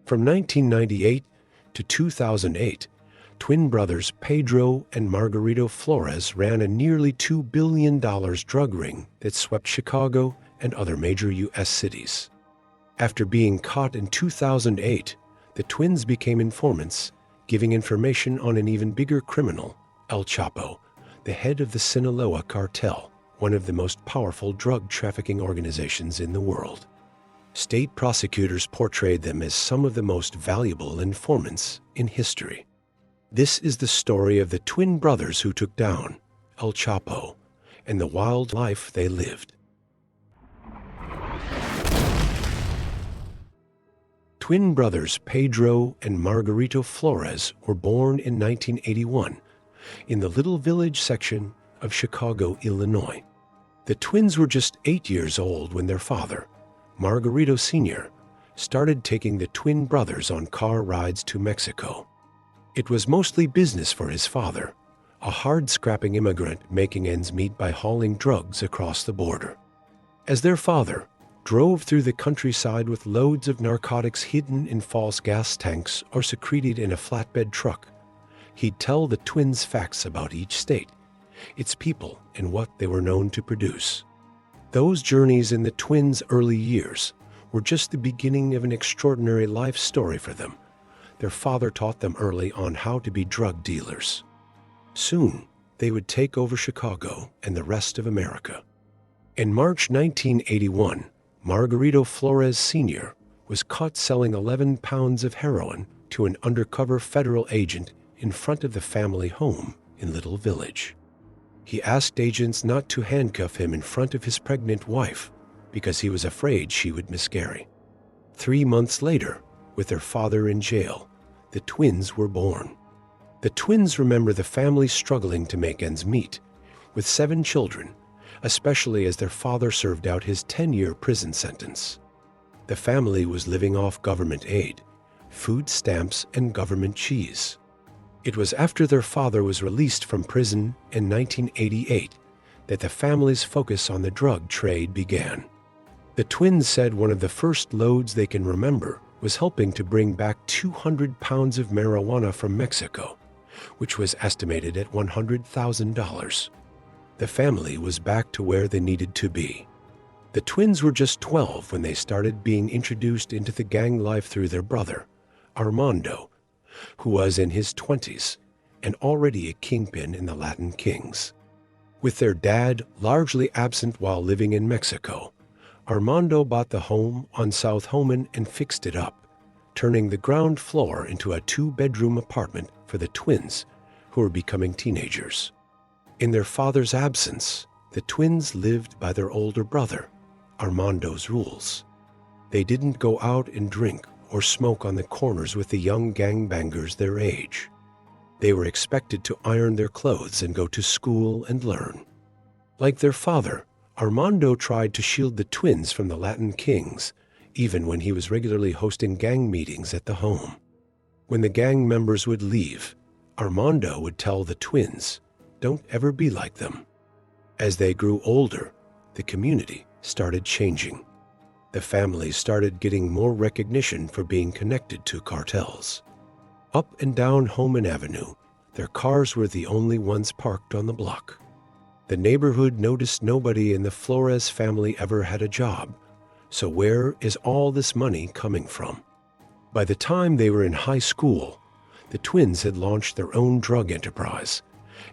From 1998 to 2008, twin brothers Pedro and Margarito Flores ran a nearly $2 billion drug ring that swept Chicago and other major U.S. cities. After being caught in 2008, the twins became informants, giving information on an even bigger criminal, El Chapo, the head of the Sinaloa Cartel, one of the most powerful drug trafficking organizations in the world. State prosecutors portrayed them as some of the most valuable informants in history. This is the story of the twin brothers who took down El Chapo and the wild life they lived. Twin brothers Pedro and Margarito Flores were born in 1981 in the little village section of Chicago, Illinois. The twins were just 8 years old when their father, Margarito Sr., started taking the twin brothers on car rides to Mexico. It was mostly business for his father, a hard-scrapping immigrant making ends meet by hauling drugs across the border. As their father drove through the countryside with loads of narcotics hidden in false gas tanks or secreted in a flatbed truck, he'd tell the twins facts about each state, its people, and what they were known to produce. Those journeys in the twins' early years were just the beginning of an extraordinary life story for them. Their father taught them early on how to be drug dealers. Soon, they would take over Chicago and the rest of America. In March 1981, Margarito Flores Sr. was caught selling 11 pounds of heroin to an undercover federal agent in front of the family home in Little Village. He asked agents not to handcuff him in front of his pregnant wife because he was afraid she would miscarry. 3 months later, with their father in jail, the twins were born. The twins remember the family struggling to make ends meet, with 7 children, especially as their father served out his 10-year prison sentence. The family was living off government aid, food stamps, and government cheese. It was after their father was released from prison in 1988 that the family's focus on the drug trade began. The twins said one of the first loads they can remember was helping to bring back 200 pounds of marijuana from Mexico, which was estimated at $100,000. The family was back to where they needed to be. The twins were just 12 when they started being introduced into the gang life through their brother, Armando, who was in his 20s and already a kingpin in the Latin Kings. With their dad largely absent while living in Mexico, Armando bought the home on South Homan and fixed it up, turning the ground floor into a 2-bedroom apartment for the twins, who were becoming teenagers. In their father's absence, the twins lived by their older brother, Armando's rules. They didn't go out and drink or smoke on the corners with the young gangbangers their age. They were expected to iron their clothes and go to school and learn. Like their father, Armando tried to shield the twins from the Latin Kings, even when he was regularly hosting gang meetings at the home. When the gang members would leave, Armando would tell the twins, "Don't ever be like them." As they grew older, the community started changing. The families started getting more recognition for being connected to cartels. Up and down Homan Avenue, their cars were the only ones parked on the block. The neighborhood noticed nobody in the Flores family ever had a job, so where is all this money coming from? By the time they were in high school, the twins had launched their own drug enterprise,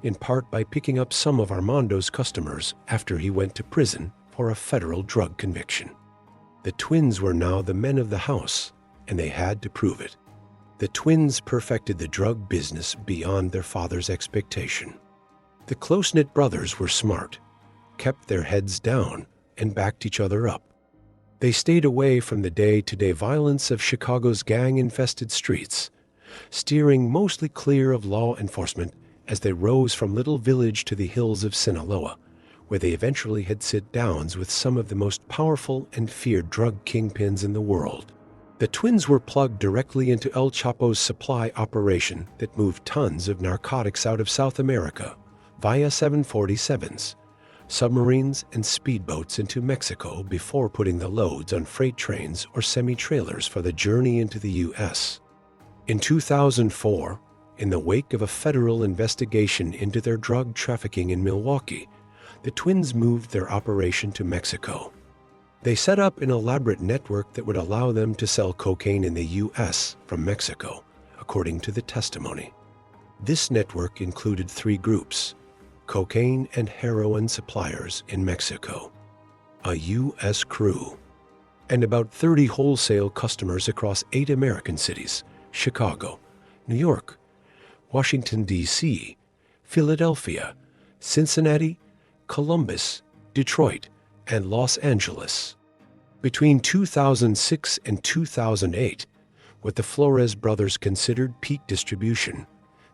in part by picking up some of Armando's customers after he went to prison for a federal drug conviction. The twins were now the men of the house, and they had to prove it. The twins perfected the drug business beyond their father's expectation. The close-knit brothers were smart, kept their heads down, and backed each other up. They stayed away from the day-to-day violence of Chicago's gang-infested streets, steering mostly clear of law enforcement as they rose from Little Village to the hills of Sinaloa, where they eventually had sit-downs with some of the most powerful and feared drug kingpins in the world. The twins were plugged directly into El Chapo's supply operation that moved tons of narcotics out of South America via 747s, submarines, and speedboats into Mexico before putting the loads on freight trains or semi-trailers for the journey into the U.S. In 2004, in the wake of a federal investigation into their drug trafficking in Milwaukee, the twins moved their operation to Mexico. They set up an elaborate network that would allow them to sell cocaine in the U.S. from Mexico, according to the testimony. This network included 3 groups: cocaine and heroin suppliers in Mexico, a U.S. crew, and about 30 wholesale customers across 8 American cities: Chicago, New York, Washington, D.C., Philadelphia, Cincinnati, Columbus, Detroit, and Los Angeles. Between 2006 and 2008, what the Flores brothers considered peak distribution,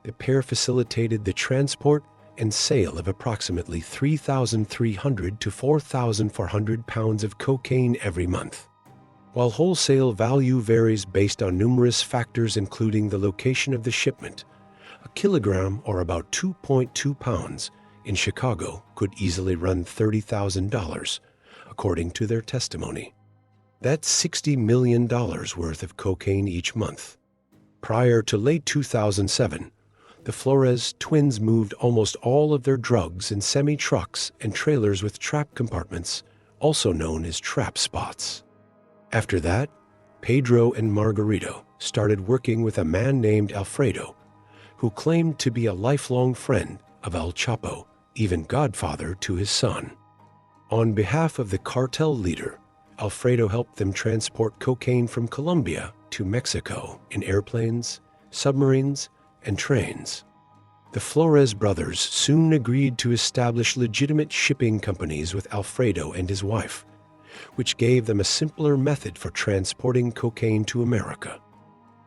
the pair facilitated the transport and sale of approximately 3,300 to 4,400 pounds of cocaine every month. While wholesale value varies based on numerous factors including the location of the shipment, a kilogram, or about 2.2 pounds, in Chicago could easily run $30,000, according to their testimony. That's $60 million worth of cocaine each month. Prior to late 2007, the Flores twins moved almost all of their drugs in semi-trucks and trailers with trap compartments, also known as trap spots. After that, Pedro and Margarito started working with a man named Alfredo, who claimed to be a lifelong friend of El Chapo, even godfather to his son. On behalf of the cartel leader, Alfredo helped them transport cocaine from Colombia to Mexico in airplanes, submarines, and trains. The Flores brothers soon agreed to establish legitimate shipping companies with Alfredo and his wife, which gave them a simpler method for transporting cocaine to America.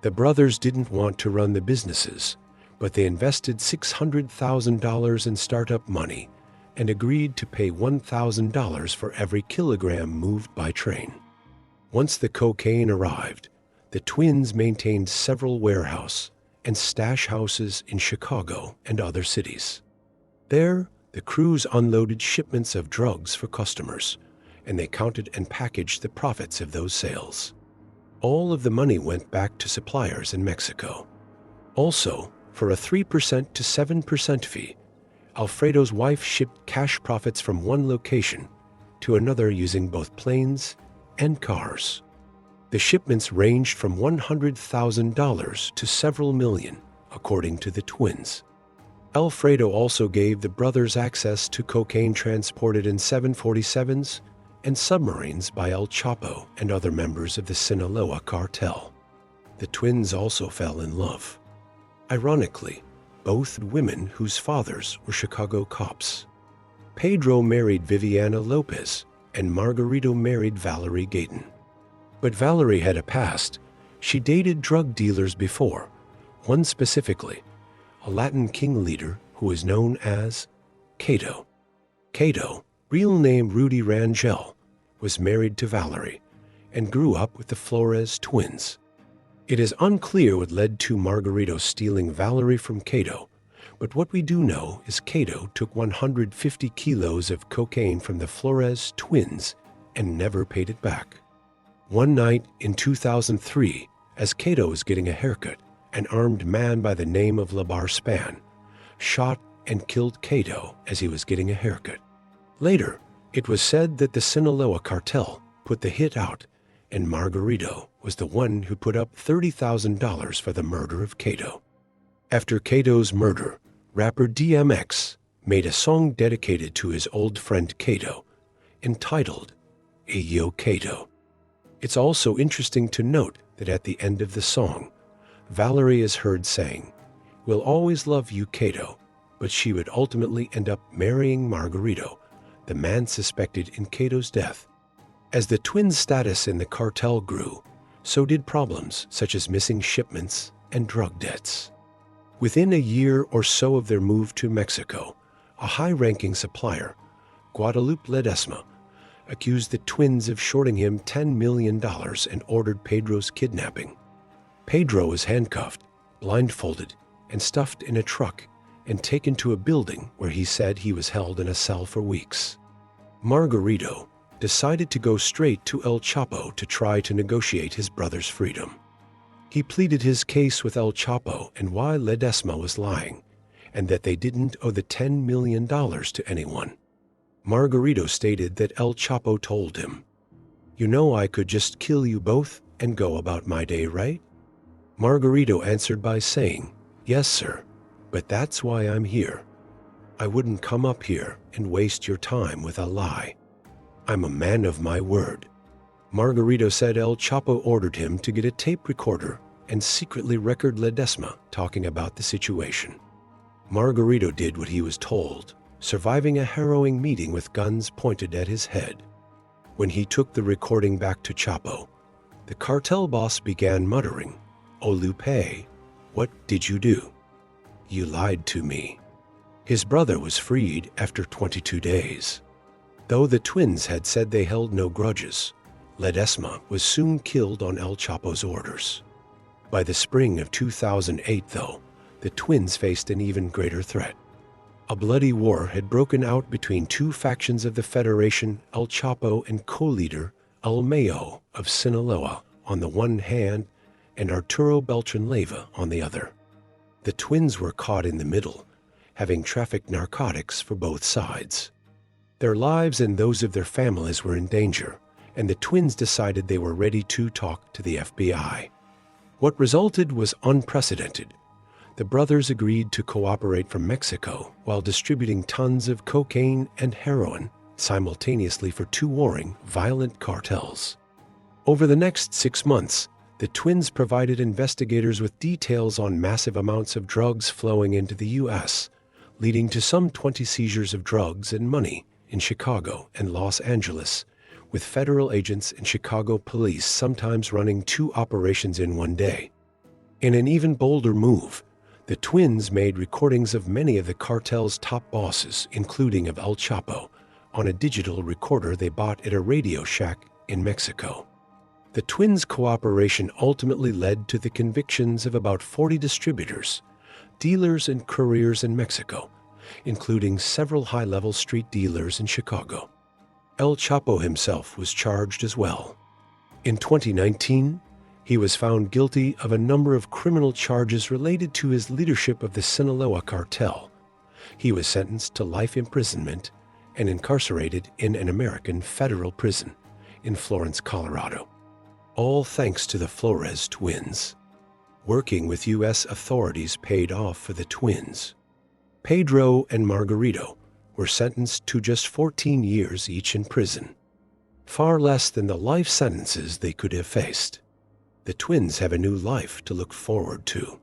The brothers didn't want to run the businesses, but they invested $600,000 in startup money and agreed to pay $1,000 for every kilogram moved by train. Once the cocaine arrived, the twins maintained several warehouse and stash houses in Chicago and other cities. There, the crews unloaded shipments of drugs for customers, and they counted and packaged the profits of those sales. All of the money went back to suppliers in Mexico. Also, for a 3% to 7% fee, Alfredo's wife shipped cash profits from one location to another using both planes and cars. The shipments ranged from $100,000 to several million, according to the twins. Alfredo also gave the brothers access to cocaine transported in 747s and submarines by El Chapo and other members of the Sinaloa Cartel. The twins also fell in love. Ironically, both women whose fathers were Chicago cops. Pedro married Viviana Lopez, and Margarito married Valerie Gayton. But Valerie had a past. She dated drug dealers before, one specifically, a Latin king leader who was known as Cato. Cato, real name Rudy Rangel, was married to Valerie and grew up with the Flores twins. It is unclear what led to Margarito stealing Valerie from Cato, but what we do know is Cato took 150 kilos of cocaine from the Flores twins and never paid it back. One night in 2003, as Cato was getting a haircut, an armed man by the name of Labar Span shot and killed Cato as he was getting a haircut. Later, it was said that the Sinaloa Cartel put the hit out, and Margarito was the one who put up $30,000 for the murder of Cato. After Cato's murder, rapper DMX made a song dedicated to his old friend Cato, entitled Ayo Cato. It's also interesting to note that at the end of the song, Valerie is heard saying, "We'll always love you, Cato," but she would ultimately end up marrying Margarito, the man suspected in Cato's death. As the twins' status in the cartel grew, so did problems such as missing shipments and drug debts. Within a year or so of their move to Mexico, a high-ranking supplier, Guadalupe Ledesma, accused the twins of shorting him $10 million and ordered Pedro's kidnapping. Pedro was handcuffed, blindfolded, and stuffed in a truck and taken to a building where he said he was held in a cell for weeks. Margarito decided to go straight to El Chapo to try to negotiate his brother's freedom. He pleaded his case with El Chapo and why Ledesma was lying, and that they didn't owe the $10 million to anyone. Margarito stated that El Chapo told him, "You know I could just kill you both and go about my day, right?" Margarito answered by saying, "Yes, sir, but that's why I'm here. I wouldn't come up here and waste your time with a lie. I'm a man of my word." Margarito said El Chapo ordered him to get a tape recorder and secretly record Ledesma talking about the situation. Margarito did what he was told, surviving a harrowing meeting with guns pointed at his head. When he took the recording back to Chapo, the cartel boss began muttering, "Oh, Lupe, what did you do? You lied to me." His brother was freed after 22 days. Though the twins had said they held no grudges, Ledesma was soon killed on El Chapo's orders. By the spring of 2008, though, the twins faced an even greater threat. A bloody war had broken out between two factions of the Federation, El Chapo and co-leader El Mayo of Sinaloa on the one hand and Arturo Beltran Leyva on the other. The twins were caught in the middle, having trafficked narcotics for both sides. Their lives and those of their families were in danger, and the twins decided they were ready to talk to the FBI. What resulted was unprecedented. The brothers agreed to cooperate from Mexico while distributing tons of cocaine and heroin simultaneously for two warring, violent cartels. Over the next 6 months, the twins provided investigators with details on massive amounts of drugs flowing into the U.S., leading to some 20 seizures of drugs and money in Chicago and Los Angeles, with federal agents and Chicago police sometimes running 2 operations in one day. In an even bolder move, the twins made recordings of many of the cartel's top bosses, including of El Chapo, on a digital recorder they bought at a Radio Shack in Mexico. The twins' cooperation ultimately led to the convictions of about 40 distributors, dealers and couriers in Mexico, including several high-level street dealers in Chicago. El Chapo himself was charged as well. In 2019, he was found guilty of a number of criminal charges related to his leadership of the Sinaloa Cartel. He was sentenced to life imprisonment and incarcerated in an American federal prison in Florence, Colorado. All thanks to the Flores twins. Working with U.S. authorities paid off for the twins. Pedro and Margarito were sentenced to just 14 years each in prison, far less than the life sentences they could have faced. The twins have a new life to look forward to.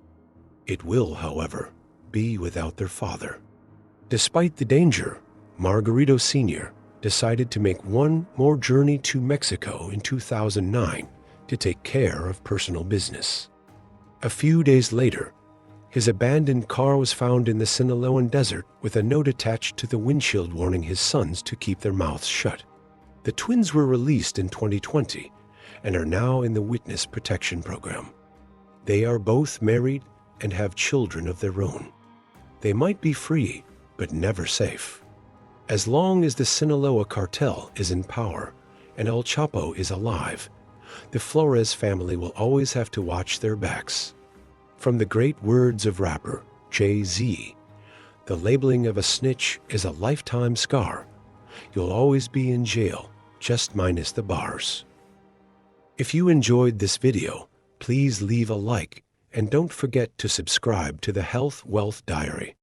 It will, however, be without their father. Despite the danger, Margarito Sr. decided to make one more journey to Mexico in 2009 to take care of personal business. A few days later, his abandoned car was found in the Sinaloan desert with a note attached to the windshield warning his sons to keep their mouths shut. The twins were released in 2020 and are now in the Witness Protection Program. They are both married and have children of their own. They might be free, but never safe. As long as the Sinaloa Cartel is in power and El Chapo is alive, the Flores family will always have to watch their backs. From the great words of rapper Jay-Z, the labeling of a snitch is a lifetime scar. You'll always be in jail, just minus the bars. If you enjoyed this video, please leave a like and don't forget to subscribe to the Health Wealth Diary.